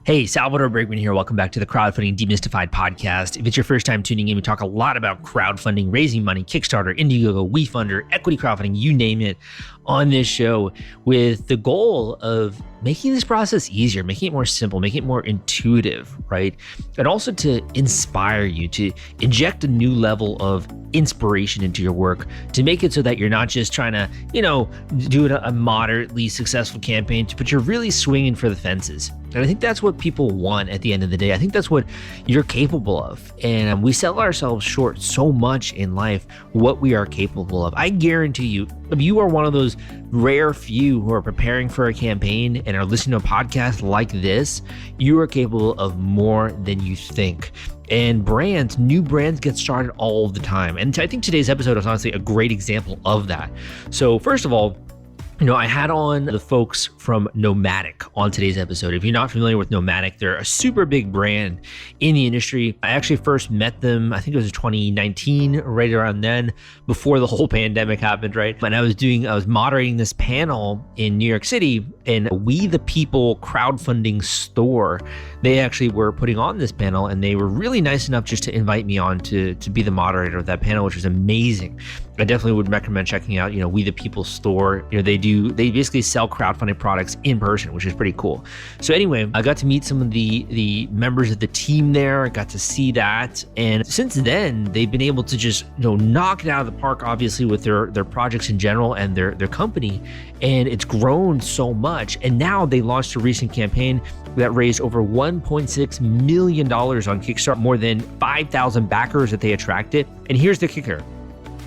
Hey, Salvador Briggman here. Welcome back to the Crowdfunding Demystified podcast. If it's your first time tuning in, we talk a lot about crowdfunding, raising money, Kickstarter, Indiegogo, WeFunder, equity crowdfunding, you name it, on this show with the goal of making this process easier, making it more simple, making it more intuitive, right? And also to inspire you, to inject a new level of inspiration into your work, to make it so that you're not just trying to, do a moderately successful campaign, but you're really swinging for the fences. And I think that's what people want at the end of the day. I think that's what you're capable of. And we sell ourselves short so much in life, what we are capable of. I guarantee you, if you are one of those rare few who are preparing for a campaign and are listening to a podcast like this, you are capable of more than you think. And new brands get started all the time. And I think today's episode is honestly a great example of that. So first of all, I had on the folks from NOMATIC on today's episode. If you're not familiar with NOMATIC, they're a super big brand in the industry. I actually first met them, I think it was 2019, right around then, before the whole pandemic happened, right? And I was moderating this panel in New York City, and We the People crowdfunding store, they actually were putting on this panel, and they were really nice enough just to invite me on to be the moderator of that panel, which was amazing. I definitely would recommend checking out, We the People store. They basically sell crowdfunding products in person, which is pretty cool. So anyway, I got to meet some of the members of the team there. I got to see that. And since then, they've been able to just, knock it out of the park, obviously, with their projects in general and their company. And it's grown so much. And now they launched a recent campaign that raised over $1.6 million on Kickstarter, more than 5,000 backers that they attracted. And here's the kicker.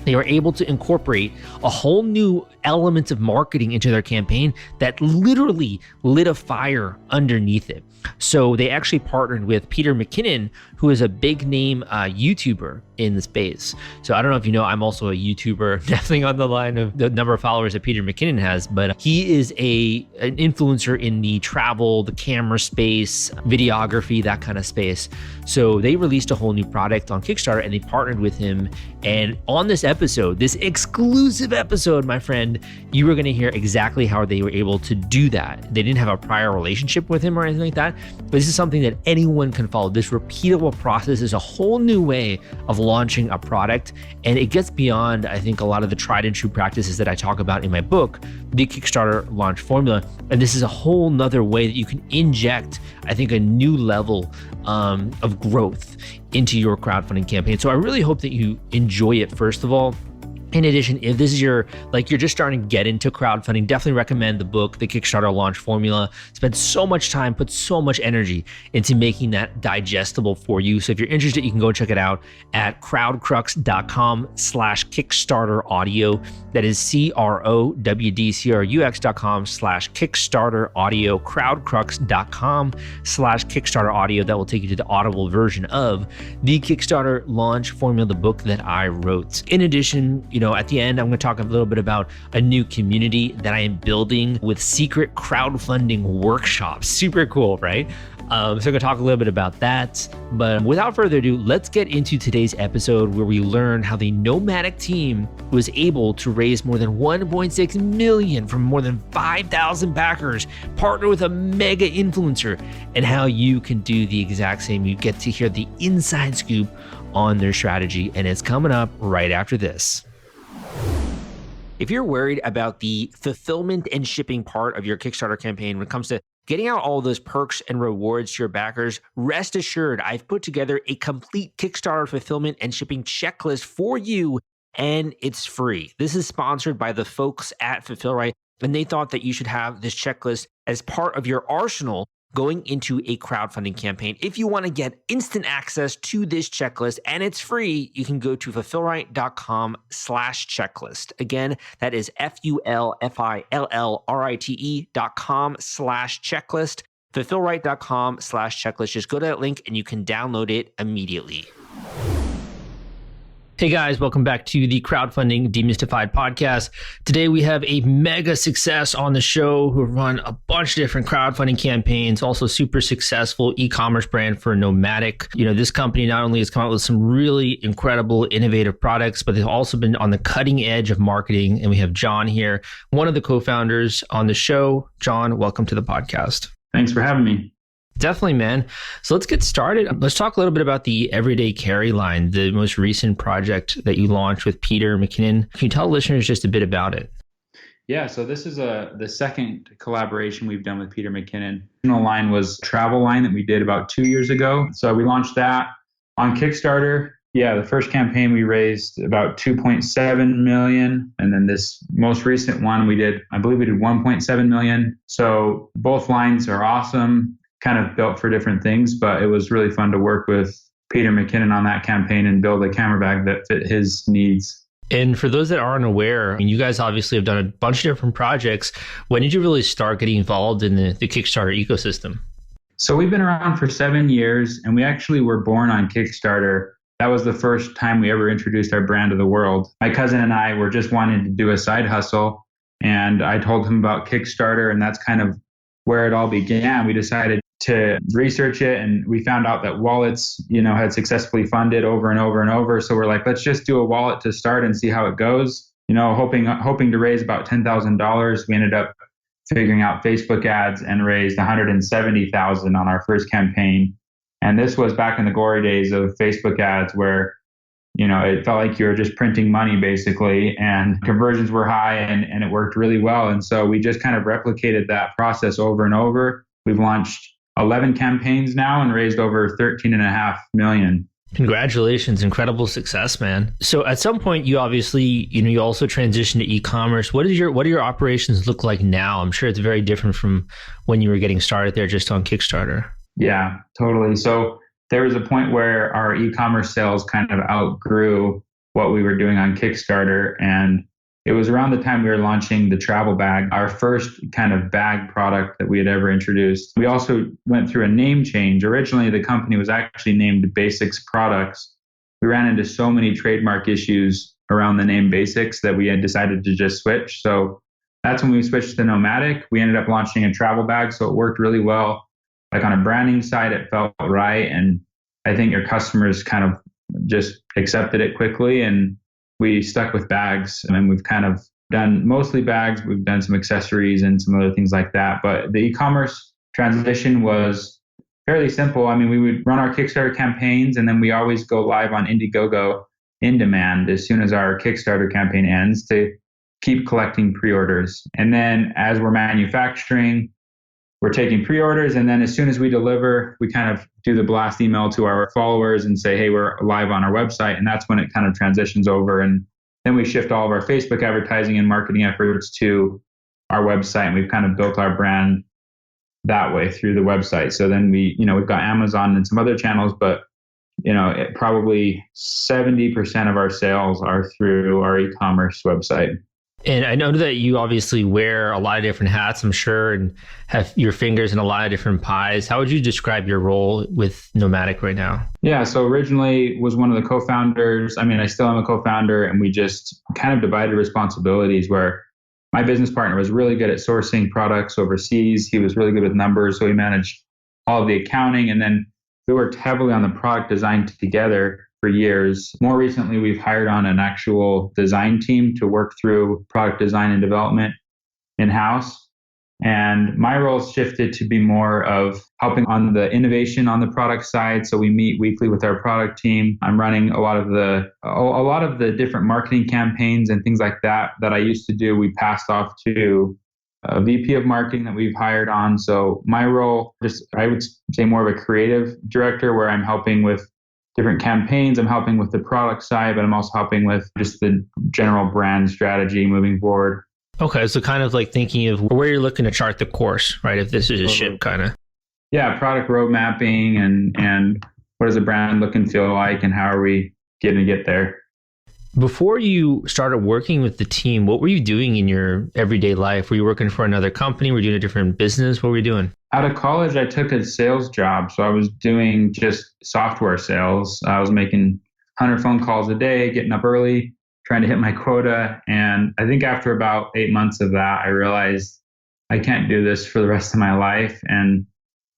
They were able to incorporate a whole new element of marketing into their campaign that literally lit a fire underneath it. So they actually partnered with Peter Mckinnon, who is a big name YouTuber in the space. So I don't know if you know, I'm also a YouTuber, definitely on the line of the number of followers that Peter Mckinnon has, but he is an influencer in the travel, the camera space, videography, that kind of space. So they released a whole new product on Kickstarter and they partnered with him. And on this episode, this exclusive episode, my friend, you were going to hear exactly how they were able to do that. They didn't have a prior relationship with him or anything like that, but this is something that anyone can follow. This repeatable process is a whole new way of launching a product, and it gets beyond, I think, a lot of the tried and true practices that I talk about in my book, The Kickstarter Launch Formula. And this is a whole nother way that you can inject, I think, a new level of growth into your crowdfunding campaign. So I really hope that you enjoy it, first of all. In addition, if this is you're just starting to get into crowdfunding, definitely recommend the book, The Kickstarter Launch Formula. Spend so much time, put so much energy into making that digestible for you. So if you're interested, you can go check it out at crowdcrux.com/Kickstarter audio. That is crowdcrux.com/Kickstarter audio, crowdcrux.com/Kickstarter audio. That will take you to the audible version of the Kickstarter Launch Formula, the book that I wrote. In addition, at the end, I'm going to talk a little bit about a new community that I am building with secret crowdfunding workshops. Super cool, right? So I'm going to talk a little bit about that. But without further ado, let's get into today's episode where we learn how the NOMATIC team was able to raise more than $1.6 million from more than 5,000 backers, partner with a mega influencer, and how you can do the exact same. You get to hear the inside scoop on their strategy, and it's coming up right after this. If you're worried about the fulfillment and shipping part of your Kickstarter campaign when it comes to getting out all those perks and rewards to your backers, rest assured, I've put together a complete Kickstarter fulfillment and shipping checklist for you, and it's free. This is sponsored by the folks at Fulfillment, and they thought that you should have this checklist as part of your arsenal going into a crowdfunding campaign. If you want to get instant access to this checklist and it's free, you can go to fulfillrite.com/checklist. Again, that is fulfillrite.com/checklist. fulfillrite.com/checklist. Just go to that link and you can download it immediately. Hey guys, welcome back to the Crowdfunding Demystified podcast. Today we have a mega success on the show who run a bunch of different crowdfunding campaigns, also super successful e-commerce brand for NOMATIC. This company not only has come out with some really incredible, innovative products, but they've also been on the cutting edge of marketing. And we have John here, one of the co-founders on the show. John, welcome to the podcast. Thanks for having me. Definitely, man. So let's get started. Let's talk a little bit about the Everyday Carry line, the most recent project that you launched with Peter Mckinnon. Can you tell listeners just a bit about it? Yeah, so this is the second collaboration we've done with Peter Mckinnon. The original line was a travel line that we did about 2 years ago. So we launched that on Kickstarter. Yeah, the first campaign we raised about 2.7 million. And then this most recent one I believe we did 1.7 million. So both lines are awesome, kind of built for different things, but it was really fun to work with Peter Mckinnon on that campaign and build a camera bag that fit his needs. And for those that aren't aware, you guys obviously have done a bunch of different projects. When did you really start getting involved in the Kickstarter ecosystem? So we've been around for 7 years, and we actually were born on Kickstarter. That was the first time we ever introduced our brand to the world. My cousin and I were just wanting to do a side hustle, and I told him about Kickstarter, and that's kind of where it all began. We decided to research it, and we found out that wallets, had successfully funded over and over and over. So we're like, let's just do a wallet to start and see how it goes. Hoping to raise about $10,000. We ended up figuring out Facebook ads and raised $170,000 on our first campaign. And this was back in the glory days of Facebook ads where, it felt like you were just printing money basically, and conversions were high and it worked really well. And so we just kind of replicated that process over and over. We've launched 11 campaigns now and raised over 13.5 million. Congratulations. Incredible success, man. So at some point you obviously, you also transitioned to e-commerce. What do your operations look like now? I'm sure it's very different from when you were getting started there just on Kickstarter. Yeah, totally. So there was a point where our e-commerce sales kind of outgrew what we were doing on Kickstarter. And it was around the time we were launching the travel bag, our first kind of bag product that we had ever introduced. We also went through a name change. Originally, the company was actually named Basics Products. We ran into so many trademark issues around the name Basics that we had decided to just switch. So that's when we switched to Nomatic. We ended up launching a travel bag, so it worked really well. Like on a branding side, it felt right. And I think your customers kind of just accepted it quickly. And we stuck with bags, and we've kind of done mostly bags. We've done some accessories and some other things like that. But the e-commerce transition was fairly simple. I mean, we would run our Kickstarter campaigns, and then we always go live on Indiegogo in demand as soon as our Kickstarter campaign ends to keep collecting pre-orders. And then as we're manufacturing, we're taking pre-orders, and then as soon as we deliver, we kind of do the blast email to our followers and say, hey, we're live on our website. And that's when it kind of transitions over. And then we shift all of our Facebook advertising and marketing efforts to our website. And we've kind of built our brand that way through the website. So then we've got Amazon and some other channels, but probably 70% of our sales are through our e-commerce website. And I know that you obviously wear a lot of different hats, I'm sure, and have your fingers in a lot of different pies. How would you describe your role with Nomatic right now? Yeah, so originally was one of the co-founders. I mean, I still am a co-founder, and we just kind of divided responsibilities where my business partner was really good at sourcing products overseas. He was really good with numbers, so he managed all of the accounting. And then we worked heavily on the product design together for years. More recently, we've hired on an actual design team to work through product design and development in-house. And my role shifted to be more of helping on the innovation on the product side. So we meet weekly with our product team. I'm running a lot of the different marketing campaigns and things like that I used to do. We passed off to a VP of marketing that we've hired on. So my role, I would say more of a creative director, where I'm helping with different campaigns. I'm helping with the product side, but I'm also helping with just the general brand strategy moving forward. Okay, so kind of like thinking of where you're looking to chart the course, right? If this is a ship, kind of. Yeah, product road mapping and what does a brand look and feel like, and how are we going to get there? Before you started working with the team, what were you doing in your everyday life? Were you working for another company? Were you doing a different business? What were you doing? Out of college, I took a sales job. So I was doing just software sales. I was making 100 phone calls a day, getting up early, trying to hit my quota. And I think after about 8 months of that, I realized I can't do this for the rest of my life. And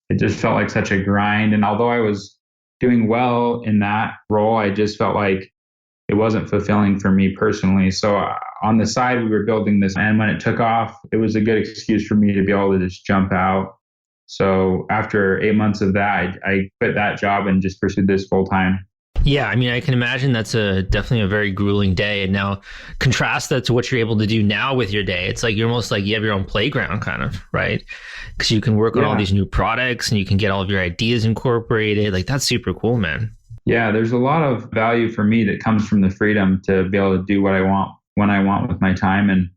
it just felt like such a grind. And although I was doing well in that role, I just felt like it wasn't fulfilling for me personally. So on the side, we were building this. And when it took off, it was a good excuse for me to be able to just jump out. So after 8 months of that, I quit that job and just pursued this full time. Yeah, I mean, I can imagine that's definitely a very grueling day. And now contrast that to what you're able to do now with your day. It's like you're almost like you have your own playground kind of, right? Because you can work on all these new products and you can get all of your ideas incorporated. Like that's super cool, man. Yeah, there's a lot of value for me that comes from the freedom to be able to do what I want when I want with my time. And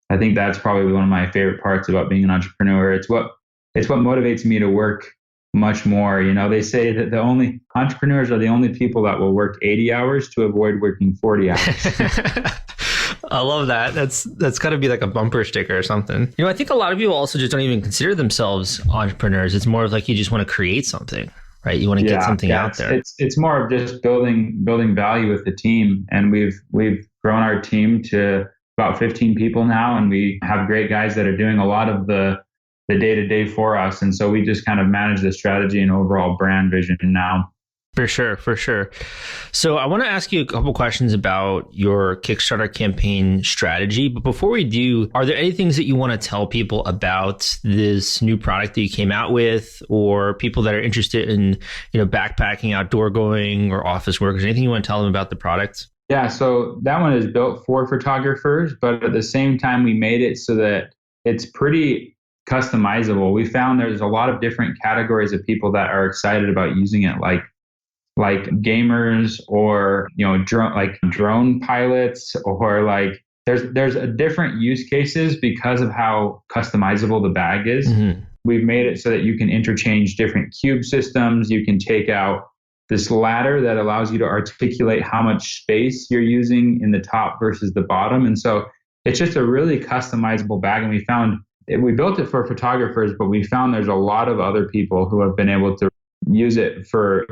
I think that's probably one of my favorite parts about being an entrepreneur. It's what motivates me to work much more. You know, they say that the only entrepreneurs are the only people that will work 80 hours to avoid working 40 hours. I love that. That's got to be like a bumper sticker or something. You know, I think a lot of people also just don't even consider themselves entrepreneurs. It's more of like you just want to create something, right? You want to get something out there. It's more of just building value with the team. And we've grown our team to about 15 people now, and we have great guys that are doing a lot of the day-to-day for us. And so we just kind of manage the strategy and overall brand vision now. For sure. So I want to ask you a couple questions about your Kickstarter campaign strategy. But before we do, are there any things that you want to tell people about this new product that you came out with, or people that are interested in, backpacking, outdoor going, or office workers? Anything you want to tell them about the product? Yeah, so that one is built for photographers, but at the same time, we made it so that it's pretty customizable. We found there's a lot of different categories of people that are excited about using it, like gamers, or drone pilots, or like there's a different use cases because of how customizable the bag is. Mm-hmm. We've made it so that you can interchange different cube systems. You can take out this ladder that allows you to articulate how much space you're using in the top versus the bottom. And so it's just a really customizable bag. And we built it for photographers, but we found there's a lot of other people who have been able to use it for,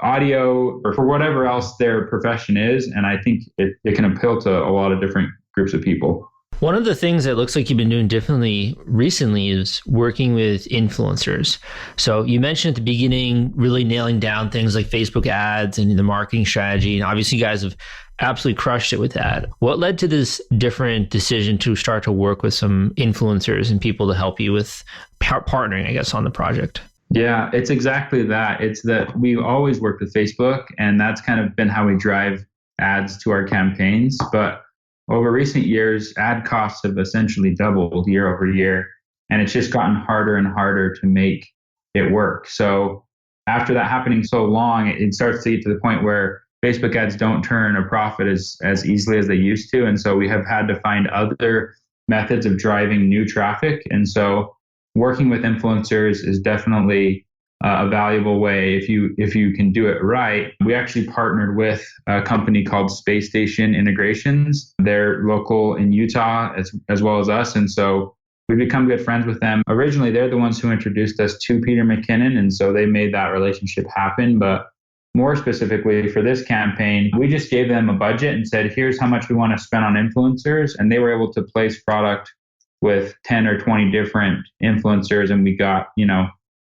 audio or for whatever else their profession is. And I think it can appeal to a lot of different groups of people. One of the things that looks like you've been doing differently recently is working with influencers. So you mentioned at the beginning, really nailing down things like Facebook ads and the marketing strategy. And obviously you guys have absolutely crushed it with that. What led to this different decision to start to work with some influencers and people to help you with partnering, I guess, on the project? Yeah, it's exactly that. It's that we've always worked with Facebook, and that's kind of been how we drive ads to our campaigns. But over recent years, ad costs have essentially doubled year over year, and it's just gotten harder and harder to make it work. So after that happening so long, it starts to get to the point where Facebook ads don't turn a profit as easily as they used to. And so we have had to find other methods of driving new traffic. And so working with influencers is definitely a valuable way if you can do it right. We actually partnered with a company called Space Station Integrations. They're local in Utah as well as us. And so we've become good friends with them. Originally, they're the ones who introduced us to Peter Mckinnon. And so they made that relationship happen. But more specifically for this campaign, we just gave them a budget and said, here's how much we want to spend on influencers. And they were able to place product with 10 or 20 different influencers. And we got,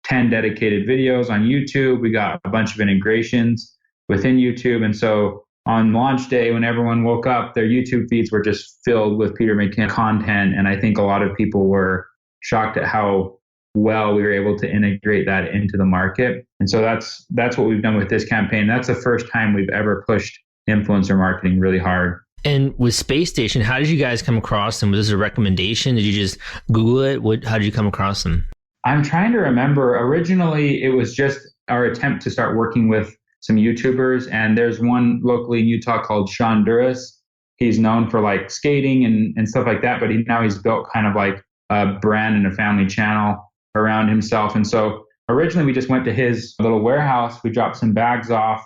10 dedicated videos on YouTube. We got a bunch of integrations within YouTube. And so on launch day, when everyone woke up, their YouTube feeds were just filled with Peter Mckinnon content. And I think a lot of people were shocked at how well we were able to integrate that into the market. And so that's what we've done with this campaign. That's the first time we've ever pushed influencer marketing really hard. And with Space Station, how did you guys come across them? Was this a recommendation? Did you just Google it? How did you come across them? I'm trying to remember. Originally, it was just our attempt to start working with some YouTubers. And there's one locally in Utah called Sean Duras. He's known for like skating and stuff like that, but he's built kind of like a brand and a family channel around himself. And so originally we just went to his little warehouse. We dropped some bags off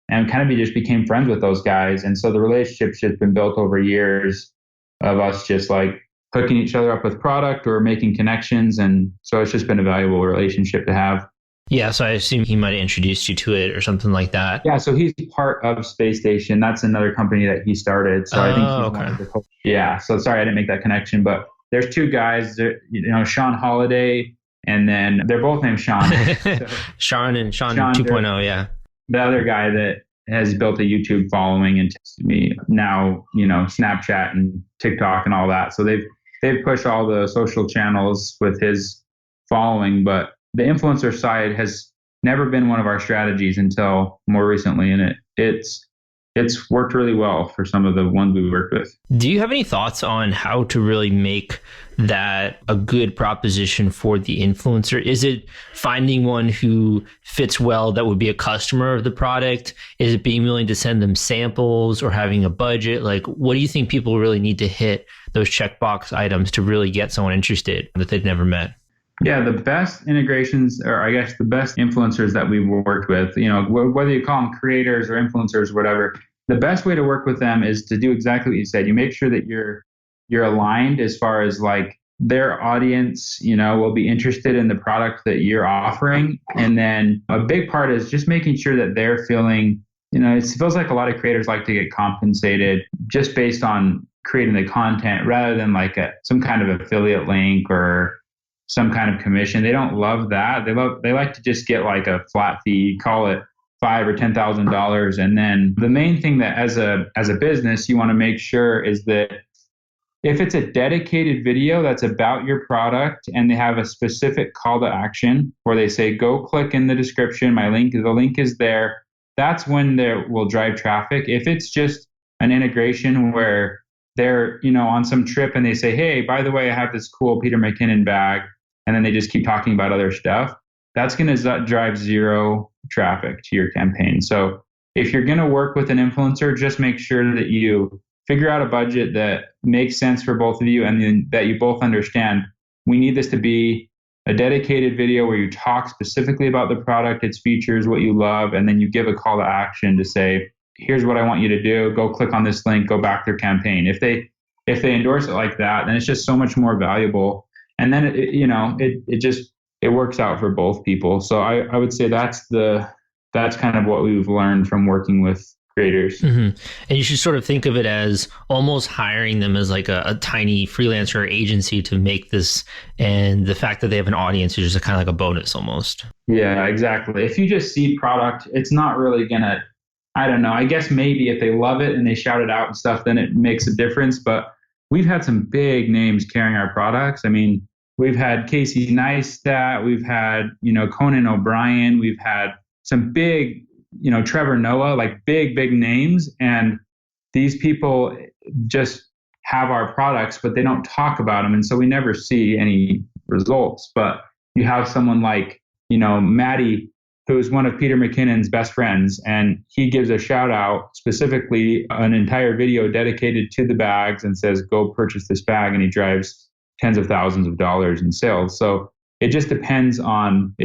and kind of just became friends with those guys. And so the relationship's just been built over years of us just like hooking each other up with product or making connections. And so it's just been a valuable relationship to have. Yeah, so I assume he might have introduced you to it or something like that. Yeah, so he's part of Space Station. That's another company that he started. So I think he's one of the yeah. So sorry, I didn't make that connection. But there's two guys, Sean Holiday, and then they're both named Sean. So Sean 2.0, yeah. The other guy that has built a YouTube following and texted me now, Snapchat and TikTok and all that. So they've pushed all the social channels with his following, but the influencer side has never been one of our strategies until more recently. And it's worked really well for some of the ones we worked with. Do you have any thoughts on how to really make that a good proposition for the influencer? Is it finding one who fits well that would be a customer of the product? Is it being willing to send them samples or having a budget? Like, what do you think people really need to hit those checkbox items to really get someone interested that they've never met? Yeah, the best integrations, or I guess the best influencers that we've worked with, whether you call them creators or influencers, whatever, the best way to work with them is to do exactly what you said. You make sure that you're aligned as far as like their audience, will be interested in the product that you're offering. And then a big part is just making sure that they're feeling, it feels like a lot of creators like to get compensated just based on creating the content rather than like some kind of affiliate link or some kind of commission. They don't love that. They like to just get like a flat fee, call it $5,000 or $10,000. And then the main thing that as a business you want to make sure is that if it's a dedicated video that's about your product and they have a specific call to action where they say, go click in the description, the link is there, that's when they will drive traffic. If it's just an integration where they're, on some trip and they say, hey, by the way, I have this cool Peter McKinnon bag, and then they just keep talking about other stuff, that's going to drive zero traffic to your campaign. So if you're going to work with an influencer, just make sure that you figure out a budget that makes sense for both of you and then that you both understand. We need this to be a dedicated video where you talk specifically about the product, its features, what you love, and then you give a call to action to say, here's what I want you to do. Go click on this link, go back their campaign. If they endorse it like that, then it's just so much more valuable. And then it works out for both people. So I would say that's kind of what we've learned from working with creators. Mm-hmm. And you should sort of think of it as almost hiring them as like a tiny freelancer agency to make this. And the fact that they have an audience is just kind of like a bonus almost. Yeah, exactly. If you just see product, it's not really going to, I don't know. I guess maybe if they love it and they shout it out and stuff, then it makes a difference. But we've had some big names carrying our products. I mean, we've had Casey Neistat, we've had, Conan O'Brien, we've had some big, Trevor Noah, like big names. And these people just have our products, but they don't talk about them. And so we never see any results. But you have someone like, Maddie, who's one of Peter McKinnon's best friends, and he gives a shout out, specifically an entire video dedicated to the bags and says, go purchase this bag. And he drives tens of thousands of dollars in sales. So it just depends on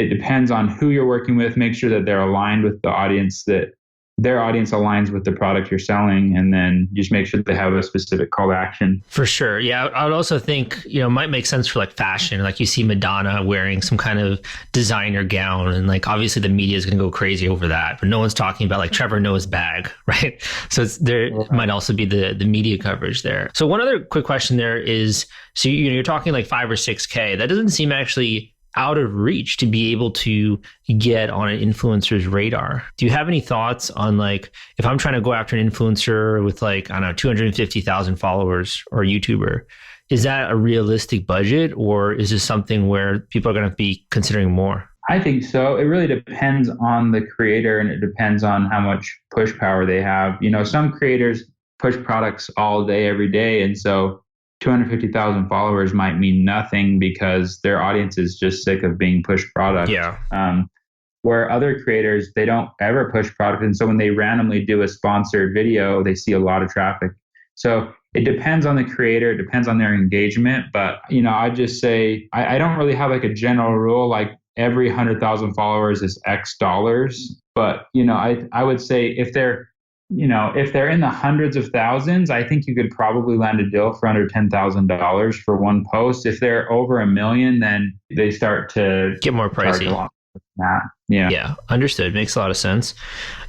who you're working with. Make sure that they're aligned with the audience, that their audience aligns with the product you're selling, and then just make sure that they have a specific call to action. For sure. Yeah. I would also think, it might make sense for like fashion. Like you see Madonna wearing some kind of designer gown, and like obviously the media is going to go crazy over that, but no one's talking about like Trevor Noah's bag, right? So there might also be the media coverage there. So one other quick question there is, so you're talking like 5 or 6K. That doesn't seem actually out of reach to be able to get on an influencer's radar. Do you have any thoughts on like, if I'm trying to go after an influencer with like, I don't know, 250,000 followers or a YouTuber, is that a realistic budget, or is this something where people are going to be considering more? I think so. It really depends on the creator, and it depends on how much push power they have. Some creators push products all day, every day. And so 250,000 followers might mean nothing because their audience is just sick of being pushed product. Yeah. Where other creators, they don't ever push product. And so when they randomly do a sponsored video, they see a lot of traffic. So it depends on the creator. It depends on their engagement. But, I just say, I don't really have like a general rule, like every 100,000 followers is X dollars. But, I would say if they're in the hundreds of thousands, I think you could probably land a deal for under $10,000 for one post. If they're over 1 million, then they start to get more pricey. Yeah. Understood. Makes a lot of sense.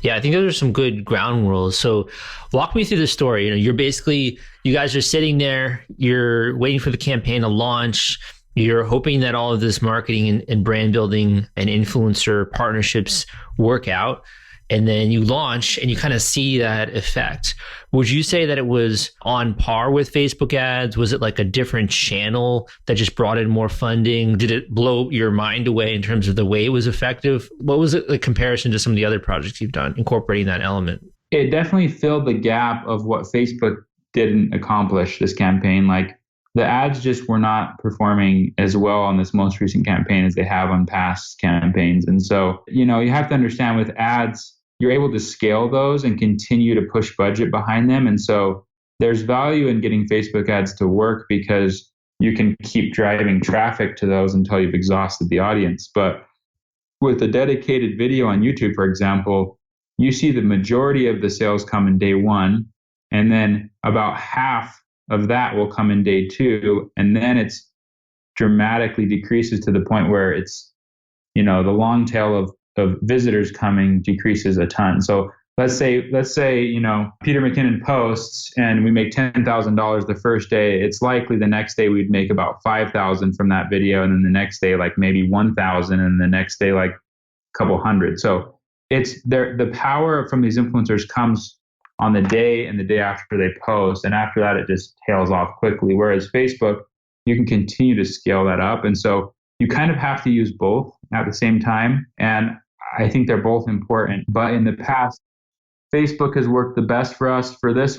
Yeah. I think those are some good ground rules. So walk me through the story. You guys are sitting there, you're waiting for the campaign to launch. You're hoping that all of this marketing and brand building and influencer partnerships work out. and then you launch and you kind of see that effect. Would you say that it was on par with Facebook ads? Was it like a different channel that just brought in more funding? Did it blow your mind away in terms of the way it was effective? What was it, the comparison to some of the other projects you've done, incorporating that element? It definitely filled the gap of what Facebook didn't accomplish this campaign. Like, the ads just were not performing as well on this most recent campaign as they have on past campaigns. And so, you have to understand, with ads, you're able to scale those and continue to push budget behind them. And so there's value in getting Facebook ads to work because you can keep driving traffic to those until you've exhausted the audience. But with a dedicated video on YouTube, for example, you see the majority of the sales come in day one, and then about half of that will come in day two, and then it's dramatically decreases to the point where it's, the long tail of visitors coming decreases a ton. So let's say Peter McKinnon posts and we make $10,000 the first day. It's likely the next day we'd make about 5,000 from that video, and then the next day like maybe 1,000, and the next day like a couple hundred. So it's there. The power from these influencers comes on the day and the day after they post. And after that, it just tails off quickly. Whereas Facebook, you can continue to scale that up. And so you kind of have to use both at the same time. And I think they're both important. But in the past, Facebook has worked the best for us for this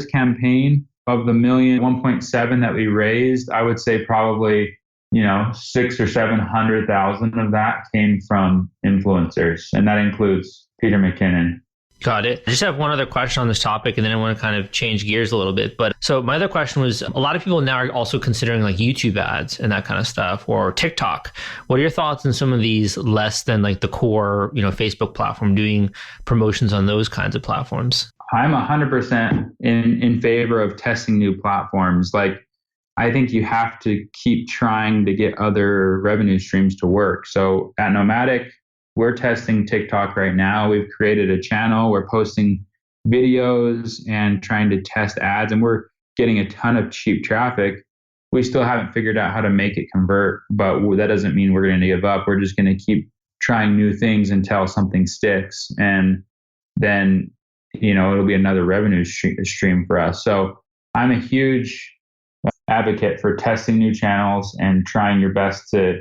campaign. Of the 1.7 that we raised, I would say probably, 600,000 or 700,000 of that came from influencers. And that includes Peter McKinnon. Got it. I just have one other question on this topic, and then I want to kind of change gears a little bit. But so my other question was, a lot of people now are also considering like YouTube ads and that kind of stuff, or TikTok. What are your thoughts on some of these less than like the core, Facebook platform, doing promotions on those kinds of platforms? I'm 100% in favor of testing new platforms. Like, I think you have to keep trying to get other revenue streams to work. So at Nomatic, we're testing TikTok right now. We've created a channel. We're posting videos and trying to test ads, and we're getting a ton of cheap traffic. We still haven't figured out how to make it convert, but that doesn't mean we're going to give up. We're just going to keep trying new things until something sticks, and then, it'll be another revenue stream for us. So I'm a huge advocate for testing new channels and trying your best to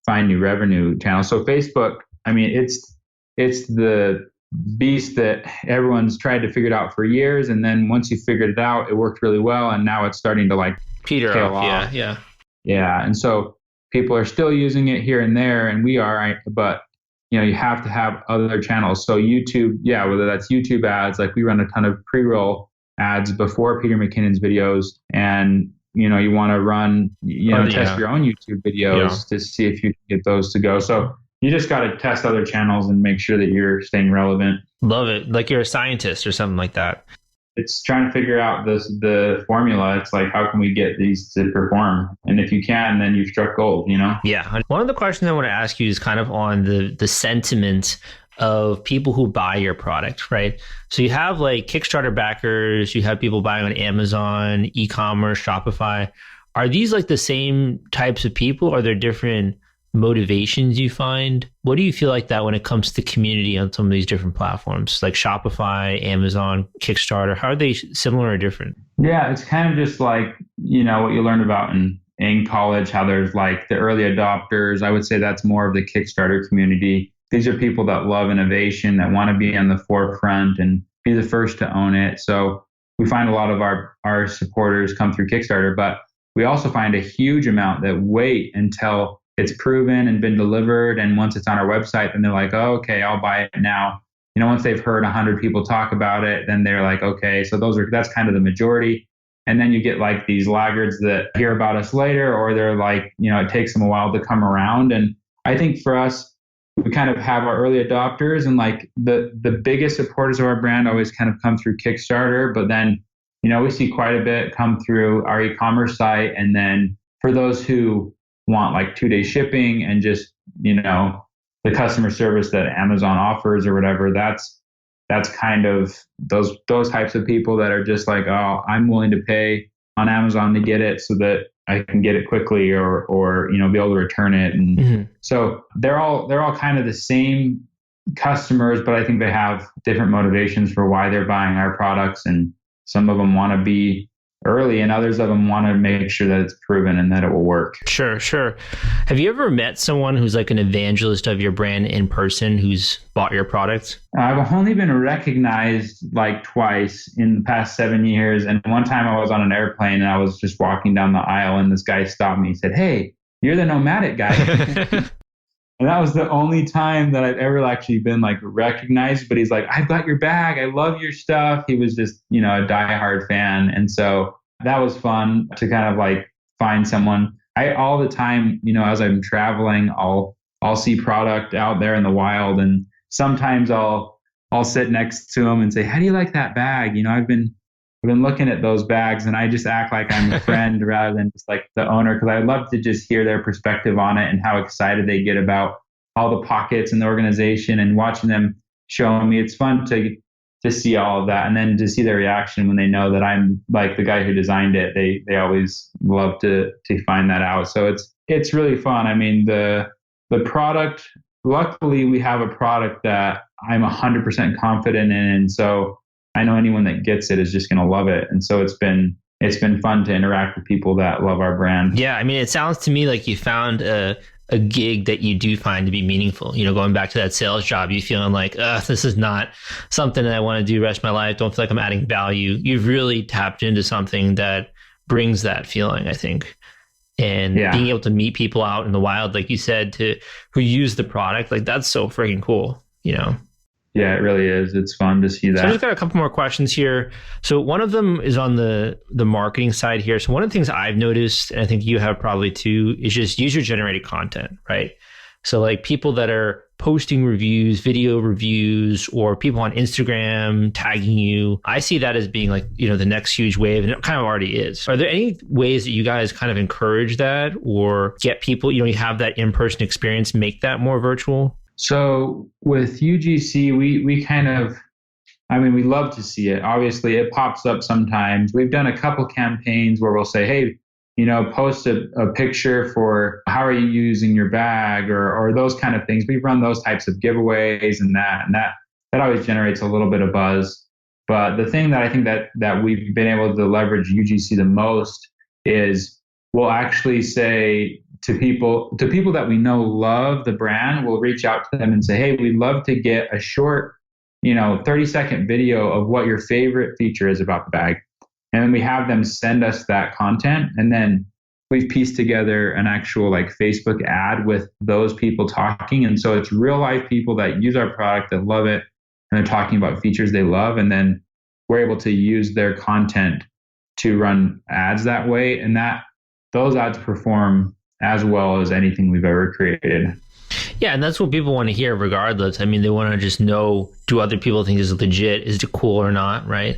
find new revenue channels. So Facebook, it's the beast that everyone's tried to figure it out for years, and then once you figured it out, it worked really well, and now it's starting to like peter off. Yeah. And so people are still using it here and there, and we are, but you have to have other channels. So YouTube, whether that's YouTube ads, like we run a ton of pre-roll ads before Peter McKinnon's videos, and you want to run, test your own YouTube videos to see if you can get those to go. So you just got to test other channels and make sure that you're staying relevant. Love it. Like you're a scientist or something like that. It's trying to figure out the formula. It's like, how can we get these to perform? And if you can, then you've struck gold, Yeah. One of the questions I want to ask you is kind of on the sentiment of people who buy your product, right? So you have like Kickstarter backers, you have people buying on Amazon, e-commerce, Shopify. Are these like the same types of people? Are there different motivations you find? What do you feel like that when it comes to community on some of these different platforms like Shopify, Amazon, Kickstarter? How are they similar or different? Yeah, it's kind of just like, what you learned about in college, how there's like the early adopters. I would say that's more of the Kickstarter community. These are people that love innovation, that want to be on the forefront and be the first to own it. So we find a lot of our supporters come through Kickstarter, but we also find a huge amount that wait until it's proven and been delivered. And once it's on our website, then they're like, oh, okay, I'll buy it now. Once they've heard 100 people talk about it, then they're like, okay, so that's kind of the majority. And then you get like these laggards that hear about us later, or they're like, it takes them a while to come around. And I think for us, we kind of have our early adopters, and like the biggest supporters of our brand always kind of come through Kickstarter. But then, we see quite a bit come through our e-commerce site. And then for those who want like 2-day shipping and just, the customer service that Amazon offers or whatever, that's kind of those types of people that are just like, oh, I'm willing to pay on Amazon to get it so that I can get it quickly or be able to return it. And so they're all kind of the same customers, but I think they have different motivations for why they're buying our products. And some of them want to be early and others of them want to make sure that it's proven and that it will work. Sure. Have you ever met someone who's like an evangelist of your brand in person who's bought your products? I've only been recognized like twice in the past 7 years. And one time I was on an airplane and I was just walking down the aisle and this guy stopped me and said, "Hey, you're the Nomadic guy." And that was the only time that I've ever actually been like recognized. But he's like, "I've got your bag. I love your stuff." He was just, a diehard fan. And so that was fun to kind of like find someone. I all the time, as I'm traveling, I'll see product out there in the wild. And sometimes I'll sit next to him and say, "How do you like that bag?" I've been looking at those bags and I just act like I'm a friend rather than just like the owner, because I love to just hear their perspective on it and how excited they get about all the pockets and the organization and watching them show me. It's fun to see all of that and then to see their reaction when they know that I'm like the guy who designed it. They always love to find that out. So it's really fun. I mean, the product, luckily we have a product that I'm 100% confident in. And so I know anyone that gets it is just going to love it. And so it's been fun to interact with people that love our brand. Yeah. I mean, it sounds to me like you found a gig that you do find to be meaningful. Going back to that sales job, you feeling like, this is not something that I want to do the rest of my life. Don't feel like I'm adding value. You've really tapped into something that brings that feeling, I think. And being able to meet people out in the wild, like you said, who use the product, like that's so freaking cool, Yeah, it really is. It's fun to see that. So I just got a couple more questions here. So one of them is on the marketing side here. So one of the things I've noticed, and I think you have probably too, is just user-generated content, right? So like people that are posting reviews, video reviews, or people on Instagram tagging you. I see that as being like, the next huge wave, and it kind of already is. Are there any ways that you guys kind of encourage that or get people, you have that in-person experience, make that more virtual? So with UGC, we kind of, we love to see it. Obviously, it pops up sometimes. We've done a couple campaigns where we'll say, "Hey, post a picture for how are you using your bag," or those kind of things. We've run those types of giveaways and that always generates a little bit of buzz. But the thing that I think that we've been able to leverage UGC the most is we'll actually say to people that we know love the brand, we'll reach out to them and say, "Hey, we'd love to get a short, 30-second video of what your favorite feature is about the bag." And then we have them send us that content. And then we've pieced together an actual like Facebook ad with those people talking. And so it's real life people that use our product, that love it, and they're talking about features they love. And then we're able to use their content to run ads that way. And those ads perform as well as anything we've ever created. Yeah, and that's what people want to hear regardless. I mean, they want to just know, do other people think this is legit? Is it cool or not, right?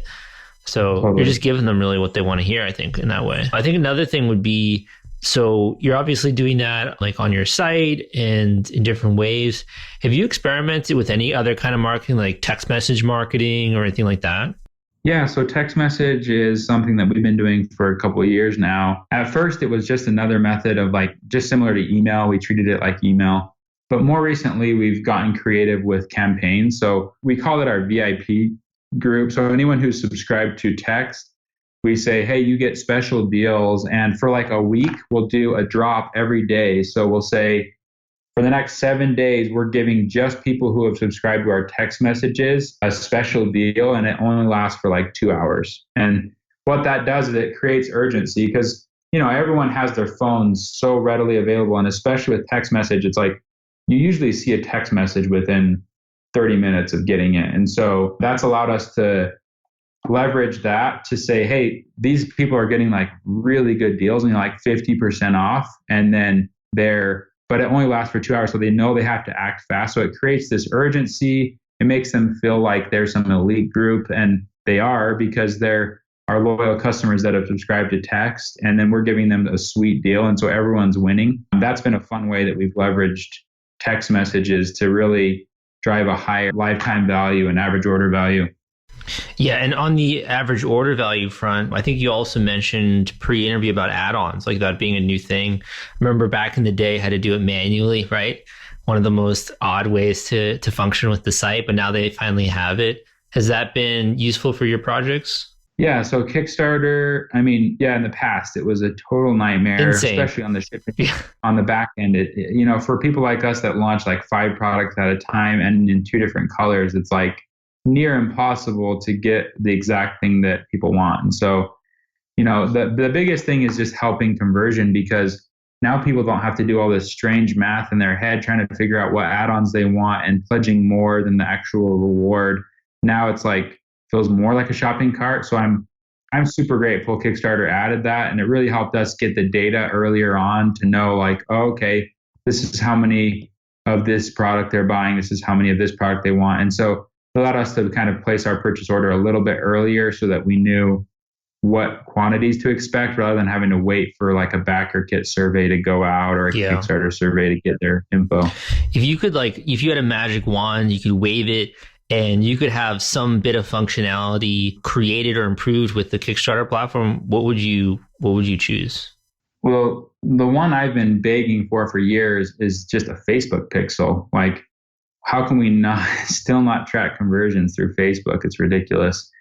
So totally. You're just giving them really what they want to hear, I think, in that way. I think another thing would be, so you're obviously doing that like on your site and in different ways. Have you experimented with any other kind of marketing, like text message marketing or anything like that? Yeah, so text message is something that we've been doing for a couple of years now. At first, it was just another method of like, just similar to email. We treated it like email. But more recently, we've gotten creative with campaigns. So we call it our VIP group. So anyone who's subscribed to text, we say, "Hey, you get special deals." And for like a week, we'll do a drop every day. So we'll say, for the next 7 days, we're giving just people who have subscribed to our text messages a special deal, and it only lasts for like 2 hours. And what that does is it creates urgency because, everyone has their phones so readily available. And especially with text message, it's like you usually see a text message within 30 minutes of getting it. And so that's allowed us to leverage that to say, "Hey, these people are getting like really good deals and like 50% off. And then but it only lasts for 2 hours. So they know they have to act fast." So it creates this urgency. It makes them feel like they're some elite group, and they are, because they're our loyal customers that have subscribed to text. And then we're giving them a sweet deal. And so everyone's winning. That's been a fun way that we've leveraged text messages to really drive a higher lifetime value and average order value. Yeah. And on the average order value front, I think you also mentioned pre-interview about add-ons, like that being a new thing. Remember back in the day, had to do it manually, right? one of the most odd ways to function with the site, but now they finally have it. Has that been useful for your projects? Yeah, so Kickstarter, I mean, yeah, in the past it was a total nightmare, Insane. especially on the shipping on the back end. For people like us that launch like 5 products at a time and in 2 different colors, it's like near impossible to get the exact thing that people want. And so, the biggest thing is just helping conversion, because now people don't have to do all this strange math in their head trying to figure out what add-ons they want and pledging more than the actual reward. Now it's like feels more like a shopping cart. So I'm super grateful Kickstarter added that, and it really helped us get the data earlier on to know like, oh, okay, this is how many of this product they're buying, this is how many of this product they want. And so it allowed us to kind of place our purchase order a little bit earlier so that we knew what quantities to expect, rather than having to wait for like a backer kit survey to go out or a Kickstarter survey to get their info. If you had a magic wand, you could wave it and you could have some bit of functionality created or improved with the Kickstarter platform, what would you choose? Well, the one I've been begging for years is just a Facebook pixel. Like, how can we still not track conversions through Facebook? It's ridiculous.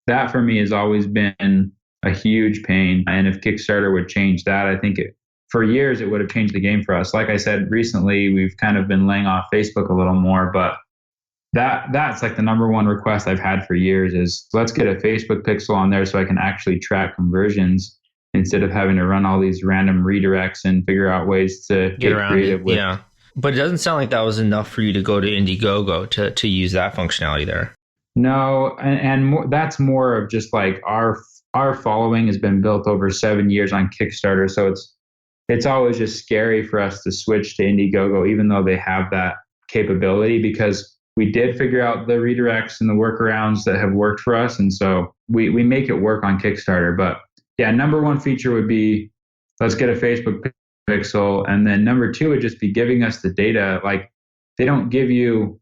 That for me has always been a huge pain. And if Kickstarter would change that, I think for years it would have changed the game for us. Like I said, recently we've kind of been laying off Facebook a little more, but that's like the number one request I've had for years is let's get a Facebook pixel on there so I can actually track conversions instead of having to run all these random redirects and figure out ways to get creative with. Yeah. But it doesn't sound like that was enough for you to go to Indiegogo to use that functionality there. No, and more, that's more of just like our following has been built over 7 years on Kickstarter, so it's always just scary for us to switch to Indiegogo, even though they have that capability, because we did figure out the redirects and the workarounds that have worked for us, and so we make it work on Kickstarter. But yeah, number one feature would be let's get a Facebook pixel, and then number 2 would just be giving us the data. Like they don't give you,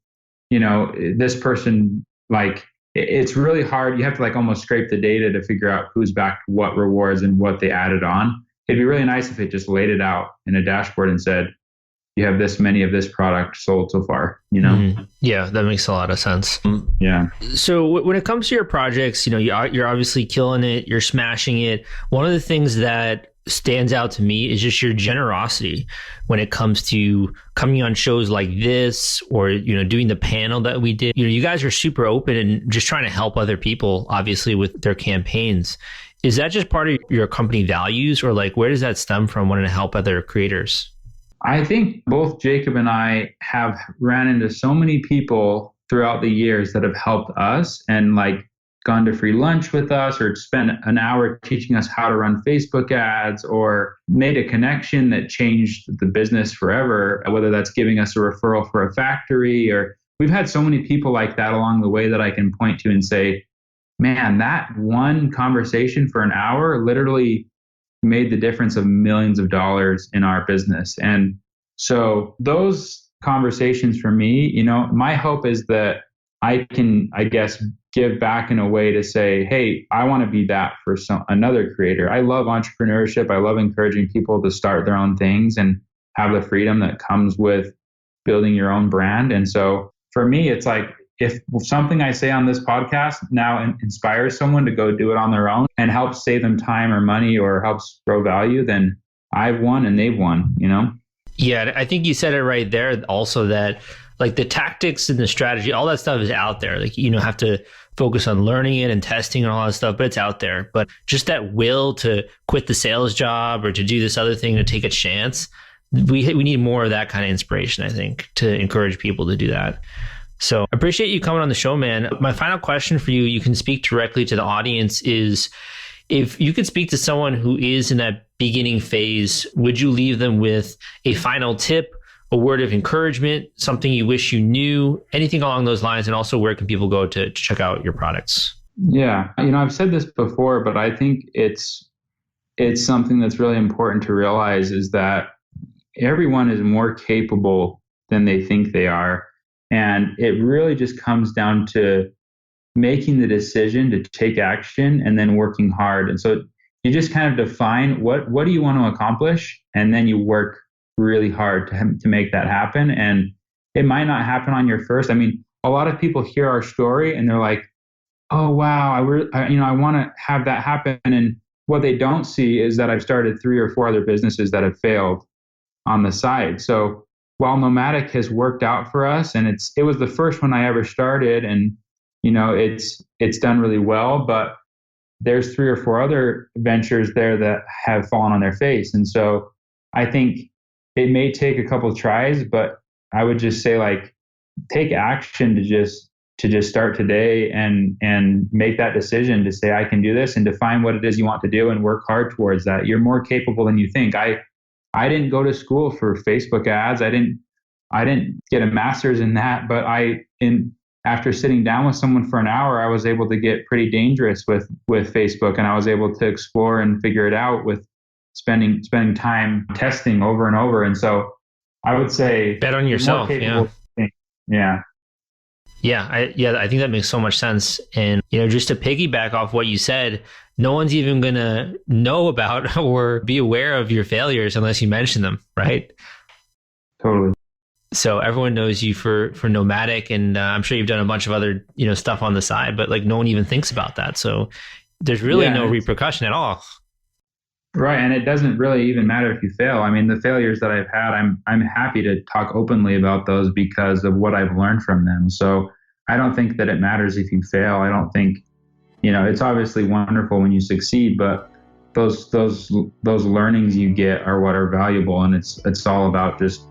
this person. Like it's really hard. You have to like almost scrape the data to figure out who's backed what rewards and what they added on. It'd be really nice if it just laid it out in a dashboard and said, you have this many of this product sold so far, Mm-hmm. Yeah, that makes a lot of sense. Yeah. So when it comes to your projects, you're obviously killing it. You're smashing it. One of the things that stands out to me is just your generosity when it comes to coming on shows like this or, doing the panel that we did. You guys are super open and just trying to help other people, obviously, with their campaigns. Is that just part of your company values, or like where does that stem from, wanting to help other creators? I think both Jacob and I have ran into so many people throughout the years that have helped us and like gone to free lunch with us or spent an hour teaching us how to run Facebook ads or made a connection that changed the business forever, whether that's giving us a referral for a factory, or we've had so many people like that along the way that I can point to and say, man, that one conversation for an hour literally made the difference of millions of dollars in our business. And so those conversations for me, my hope is that I can, I guess, give back in a way to say, hey, I want to be that for another creator. I love entrepreneurship. I love encouraging people to start their own things and have the freedom that comes with building your own brand. And so for me, it's like, if something I say on this podcast now inspires someone to go do it on their own and helps save them time or money or helps grow value, then I've won and they've won, Yeah, I think you said it right there also, that like the tactics and the strategy, all that stuff is out there. Like, have to focus on learning it and testing and all that stuff, but it's out there. But just that will to quit the sales job or to do this other thing, to take a chance, we need more of that kind of inspiration, I think, to encourage people to do that. So I appreciate you coming on the show, man. My final question for you, you can speak directly to the audience, is if you could speak to someone who is in that beginning phase, would you leave them with a final tip, a word of encouragement, something you wish you knew, anything along those lines? And also, where can people go to check out your products? Yeah. I've said this before, but I think it's something that's really important to realize, is that everyone is more capable than they think they are. And it really just comes down to making the decision to take action and then working hard. And so you just kind of define what do you want to accomplish, and then you work really hard to make that happen. And it might not happen on your first. I mean, a lot of people hear our story and they're like, oh, wow, I want to have that happen. And what they don't see is that I've started 3 or 4 other businesses that have failed on the side. So while Nomadic has worked out for us, and it was the first one I ever started, and it's done really well, but there's 3 or 4 other ventures there that have fallen on their face. And so I think it may take a couple of tries, but I would just say, like, take action to just start today and make that decision to say, I can do this, and define what it is you want to do and work hard towards that. You're more capable than you think. I didn't go to school for Facebook ads. I didn't get a master's in that, but after sitting down with someone for an hour, I was able to get pretty dangerous with Facebook, and I was able to explore and figure it out with spending time testing over and over. And so I would say bet on yourself. Yeah. I think that makes so much sense. And, just to piggyback off what you said, no one's even going to know about or be aware of your failures unless you mention them, right? Totally. So everyone knows you for Nomadic, and I'm sure you've done a bunch of other, stuff on the side, but like no one even thinks about that. So there's really no repercussion at all. Right. And it doesn't really even matter if you fail. I mean, the failures that I've had, I'm happy to talk openly about those because of what I've learned from them. So I don't think that it matters if you fail. I don't think, it's obviously wonderful when you succeed, but those learnings you get are what are valuable. And it's all about just,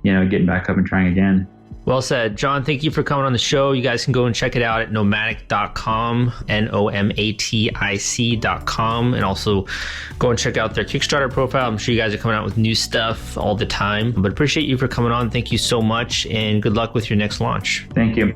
getting back up and trying again. Well said. John, thank you for coming on the show. You guys can go and check it out at nomadic.com, NOMATIC.com, and also go and check out their Kickstarter profile. I'm sure you guys are coming out with new stuff all the time, but appreciate you for coming on. Thank you so much, and good luck with your next launch. Thank you.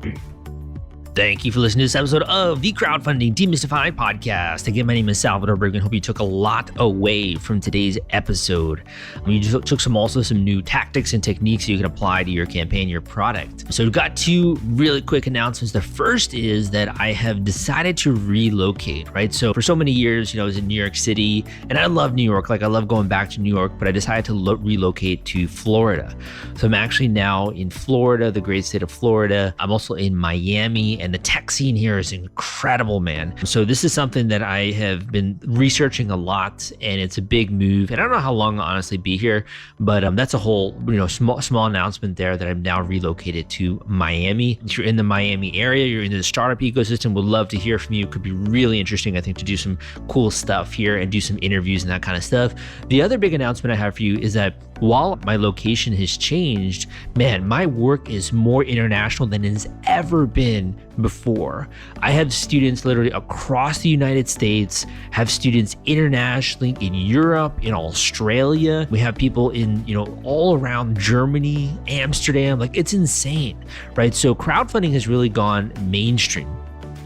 Thank you for listening to this episode of the Crowdfunding Demystified podcast. Again, my name is Salvador Briggman. Hope you took a lot away from today's episode. You just took some new tactics and techniques you can apply to your campaign, your product. So we've got 2 really quick announcements. The first is that I have decided to relocate, right? So for so many years, I was in New York City, and I love New York. Like, I love going back to New York, but I decided to relocate to Florida. So I'm actually now in Florida, the great state of Florida. I'm also in Miami, and the tech scene here is incredible, man. So this is something that I have been researching a lot, and it's a big move. And I don't know how long I'll honestly be here, but that's a whole small announcement there that I'm now relocated to Miami. If you're in the Miami area, you're into the startup ecosystem, would love to hear from you. It could be really interesting, I think, to do some cool stuff here and do some interviews and that kind of stuff. The other big announcement I have for you is that while my location has changed, man, my work is more international than it has ever been before. I have students literally across the United States, have students internationally in Europe, in Australia. We have people in, all around Germany, Amsterdam. Like, it's insane, right? So crowdfunding has really gone mainstream.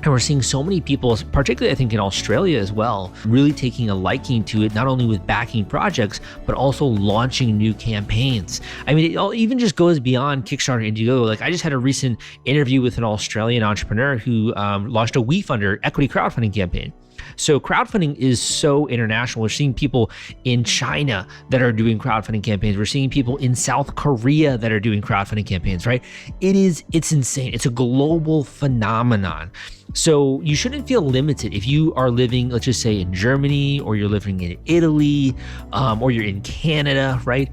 And we're seeing so many people, particularly I think in Australia as well, really taking a liking to it, not only with backing projects, but also launching new campaigns. I mean, it even just goes beyond Kickstarter and Indiegogo. Like, I just had a recent interview with an Australian entrepreneur who launched a WeFunder equity crowdfunding campaign. So crowdfunding is so international. We're seeing people in China that are doing crowdfunding campaigns. We're seeing people in South Korea that are doing crowdfunding campaigns, right? It's insane. It's a global phenomenon. So you shouldn't feel limited if you are living, let's just say, in Germany, or you're living in Italy, or you're in Canada, right?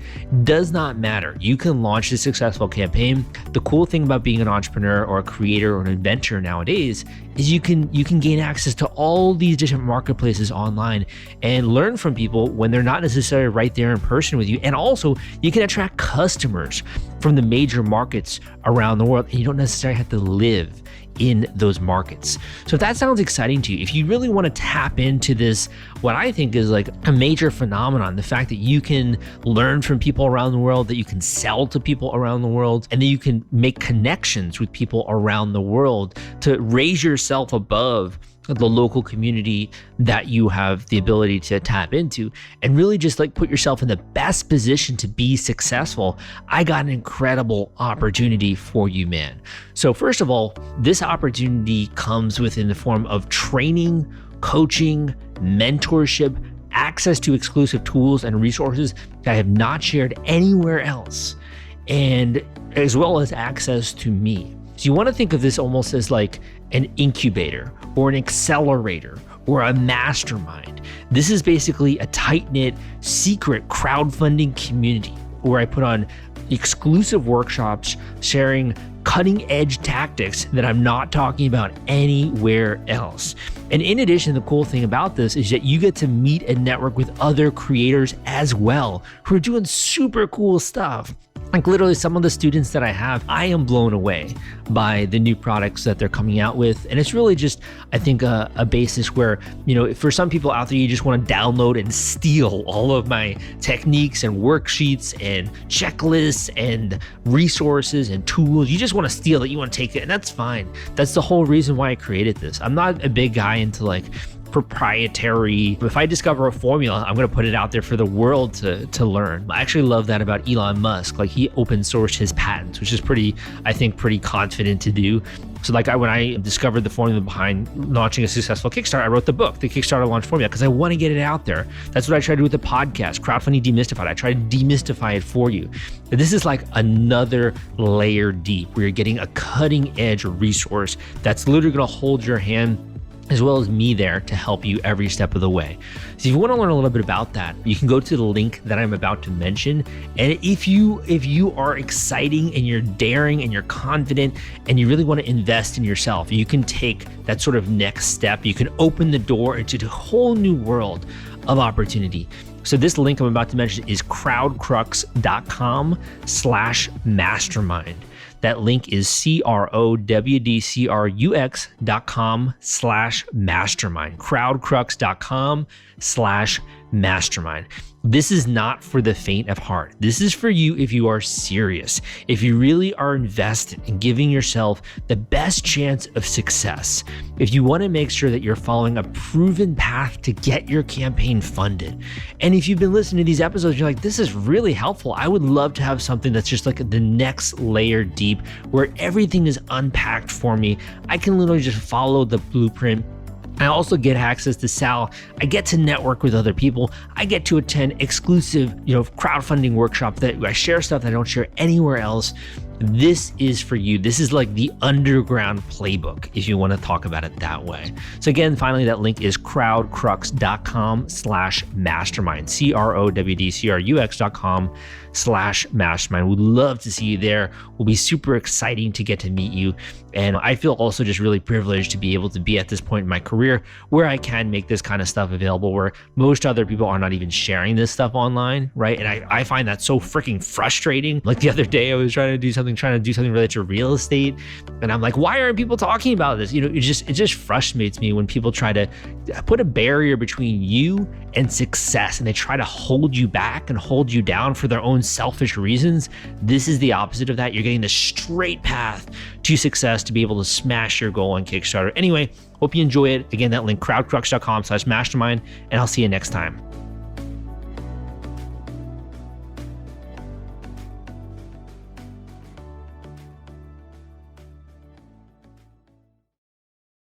Does not matter. You can launch a successful campaign. The cool thing about being an entrepreneur or a creator or an inventor nowadays is you can gain access to all these different marketplaces online and learn from people when they're not necessarily right there in person with you. And also, you can attract customers from the major markets around the world, and you don't necessarily have to live in those markets. So if that sounds exciting to you, if you really want to tap into this, what I think is like a major phenomenon, the fact that you can learn from people around the world, that you can sell to people around the world, and that you can make connections with people around the world to raise yourself above the local community that you have the ability to tap into, and really just like put yourself in the best position to be successful, I got an incredible opportunity for you, man. So first of all, this opportunity comes within the form of training, coaching, mentorship, access to exclusive tools and resources that I have not shared anywhere else, and as well as access to me. So you want to think of this almost as like an incubator or an accelerator or a mastermind. This is basically a tight-knit, secret crowdfunding community where I put on exclusive workshops sharing cutting-edge tactics that I'm not talking about anywhere else. And in addition, the cool thing about this is that you get to meet and network with other creators as well who are doing super cool stuff. Like literally some of the students that I have, I am blown away by the new products that they're coming out with. And it's really just, I think, a basis where, for some people out there, you just want to download and steal all of my techniques and worksheets and checklists and resources and tools. You just want to steal it. You want to take it, and that's fine. That's the whole reason why I created this. I'm not a big guy into like proprietary. If I discover a formula, I'm going to put it out there for the world to learn. I actually love that about Elon Musk. Like, he open sourced his patents, which is pretty confident to do. So like when I discovered the formula behind launching a successful Kickstarter, I wrote the book, the Kickstarter Launch Formula, because I want to get it out there. That's what I try to do with the podcast, Crowdfunding Demystified. I try to demystify it for you. But this is like another layer deep where you're getting a cutting edge resource that's literally going to hold your hand, as well as me there to help you every step of the way. So if you want to learn a little bit about that, you can go to the link that I'm about to mention. And if you are exciting and you're daring and you're confident and you really want to invest in yourself, you can take that sort of next step. You can open the door into a whole new world of opportunity. So this link I'm about to mention is crowdcrux.com/mastermind. That link is crowdcrux.com/mastermind, crowdcrux.com/mastermind. This is not for the faint of heart. This is for you if you are serious, if you really are invested in giving yourself the best chance of success, if you want to make sure that you're following a proven path to get your campaign funded. And if you've been listening to these episodes, you're like, this is really helpful. I would love to have something that's just like the next layer deep where everything is unpacked for me. I can literally just follow the blueprint. I also get access to Sal. I get to network with other people. I get to attend exclusive, crowdfunding workshops that I share stuff that I don't share anywhere else. This is for you. This is like the underground playbook, if you want to talk about it that way. So again, finally, that link is crowdcrux.com/mastermind, crowdcrux.com/mastermind. We'd love to see you there. Will be super exciting to get to meet you. And I feel also just really privileged to be able to be at this point in my career where I can make this kind of stuff available, where most other people are not even sharing this stuff online, right? And I find that so freaking frustrating. Like the other day, I was trying to do something related to real estate, and I'm like, why aren't people talking about this? It just frustrates me when people try to put a barrier between you and success, and they try to hold you back and hold you down for their own selfish reasons. This is the opposite of that. You're getting the straight path to success to be able to smash your goal on Kickstarter. Anyway, hope you enjoy it. Again, that link, crowdcrux.com/mastermind, and I'll see you next time.